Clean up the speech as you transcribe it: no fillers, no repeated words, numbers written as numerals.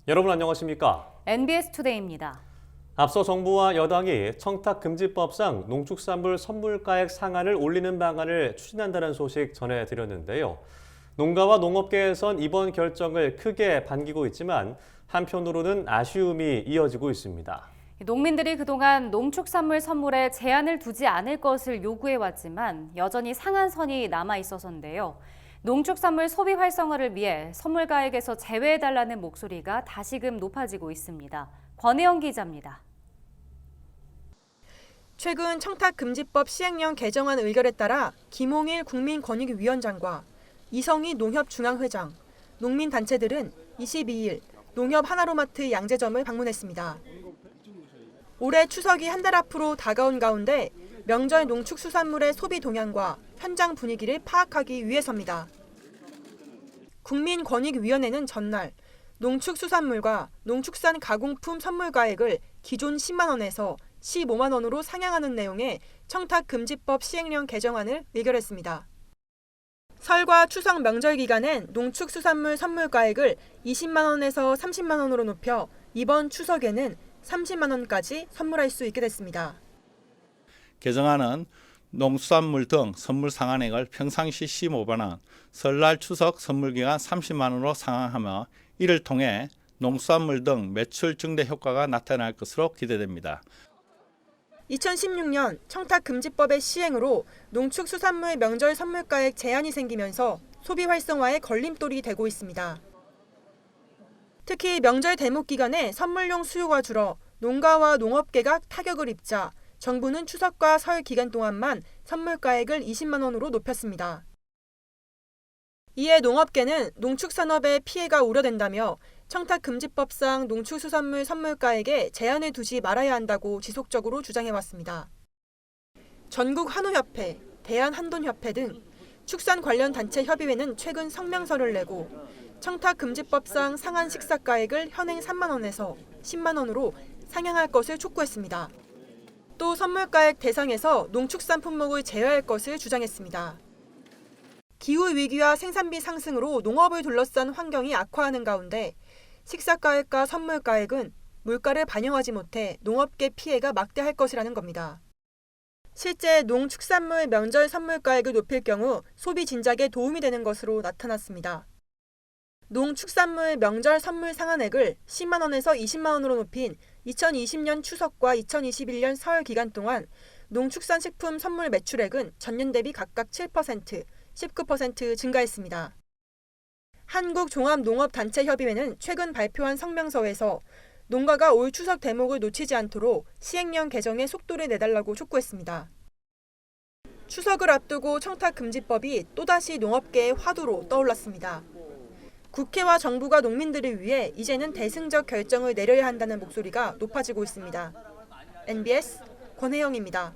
여러분 안녕하십니까? NBS 투데이입니다. 앞서 정부와 여당이 청탁금지법상 농축산물 선물가액 상한을 올리는 방안을 추진한다는 소식 전해드렸는데요. 농가와 농업계에선 이번 결정을 크게 반기고 있지만 한편으로는 아쉬움이 이어지고 있습니다. 농민들이 그동안 농축산물 선물에 제한을 두지 않을 것을 요구해왔지만 여전히 상한선이 남아있어서인데요. 농축산물 소비 활성화를 위해 선물가액에서 제외해달라는 목소리가 다시금 높아지고 있습니다. 권혜영 기자입니다. 최근 청탁금지법 시행령 개정안 의결에 따라 김홍일 국민권익위원장과 이성희 농협중앙회장, 농민단체들은 22일 농협 하나로마트 양재점을 방문했습니다. 올해 추석이 한 달 앞으로 다가온 가운데 명절 농축수산물의 소비 동향과 현장 분위기를 파악하기 위해서입니다. 국민권익위원회는 전날 농축수산물과 농축산 가공품 선물가액을 기존 10만 원에서 15만 원으로 상향하는 내용의 청탁금지법 시행령 개정안을 의결했습니다. 설과 추석 명절 기간엔 농축수산물 선물가액을 20만 원에서 30만 원으로 높여 이번 추석에는 30만 원까지 선물할 수 있게 됐습니다. 개정안은 농수산물 등 선물 상한액을 평상시 15만 원, 설날 추석 선물기간 30만 원으로 상향하며 이를 통해 농수산물 등 매출 증대 효과가 나타날 것으로 기대됩니다. 2016년 청탁금지법의 시행으로 농축수산물 명절 선물가액 제한이 생기면서 소비 활성화에 걸림돌이 되고 있습니다. 특히 명절 대목 기간에 선물용 수요가 줄어 농가와 농업계가 타격을 입자 정부는 추석과 설 기간 동안만 선물가액을 20만 원으로 높였습니다. 이에 농업계는 농축산업의 피해가 우려된다며 청탁금지법상 농축수산물 선물가액에 제한을 두지 말아야 한다고 지속적으로 주장해왔습니다. 전국한우협회, 대한한돈협회 등 축산 관련 단체 협의회는 최근 성명서를 내고 청탁금지법상 상한 식사가액을 현행 3만 원에서 10만 원으로 상향할 것을 촉구했습니다. 또 선물가액 대상에서 농축산 품목을 제외할 것을 주장했습니다. 기후위기와 생산비 상승으로 농업을 둘러싼 환경이 악화하는 가운데 식사가액과 선물가액은 물가를 반영하지 못해 농업계 피해가 막대할 것이라는 겁니다. 실제 농축산물 명절 선물가액을 높일 경우 소비 진작에 도움이 되는 것으로 나타났습니다. 농축산물 명절 선물 상한액을 10만 원에서 20만 원으로 높인 2020년 추석과 2021년 설 기간 동안 농축산식품 선물 매출액은 전년 대비 각각 7%, 19% 증가했습니다. 한국종합농업단체협의회는 최근 발표한 성명서에서 농가가 올 추석 대목을 놓치지 않도록 시행령 개정에 속도를 내달라고 촉구했습니다. 추석을 앞두고 청탁금지법이 또다시 농업계의 화두로 떠올랐습니다. 국회와 정부가 농민들을 위해 이제는 대승적 결정을 내려야 한다는 목소리가 높아지고 있습니다. NBS 권혜영입니다.